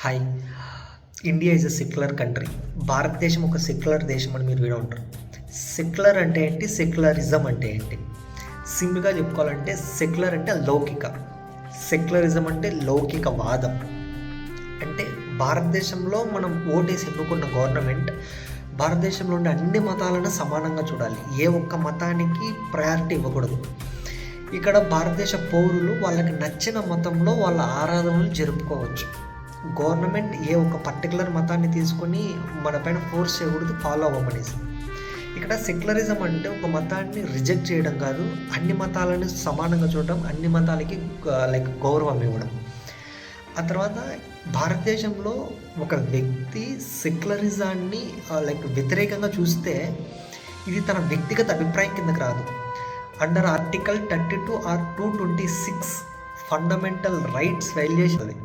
Hi. India is a secular country. భారతదేశం ఒక secular దేశం అని మీరు వినే ఉంటారు. సెక్యులర్ అంటే ఏంటి? సెక్యులరిజం అంటే ఏంటి? సింపుల్గా చెప్పుకోవాలంటే సెక్యులర్ అంటే లౌకిక, సెక్యులరిజం అంటే లౌకికవాదం. అంటే భారతదేశంలో మనం ఓటేసి ఎన్నుకున్న గవర్నమెంట్ భారతదేశంలో ఉండే అన్ని మతాలను సమానంగా చూడాలి. ఏ ఒక్క మతానికి ప్రయారిటీ ఇవ్వకూడదు. ఇక్కడ భారతదేశ పౌరులు వాళ్ళకి నచ్చిన మతంలో వాళ్ళ ఆరాధనలు జరుపుకోవచ్చు. గవర్నమెంట్ ఏ ఒక పర్టికులర్ మతాన్ని తీసుకొని మన పైన ఫోర్స్ చేయకూడదు, ఫాలో అవ్వమనేసి. ఇక్కడ సెక్యులరిజం అంటే ఒక మతాన్ని రిజెక్ట్ చేయడం కాదు, అన్ని మతాలను సమానంగా చూడడం, అన్ని మతాలకి గౌరవం ఇవ్వడం. ఆ తర్వాత భారతదేశంలో ఒక వ్యక్తి సెక్యులరిజాన్ని వ్యతిరేకంగా చూస్తే ఇది తన వ్యక్తిగత అభిప్రాయం కిందకి రాదు. Under article 32 or 226 fundamental rights violation అది.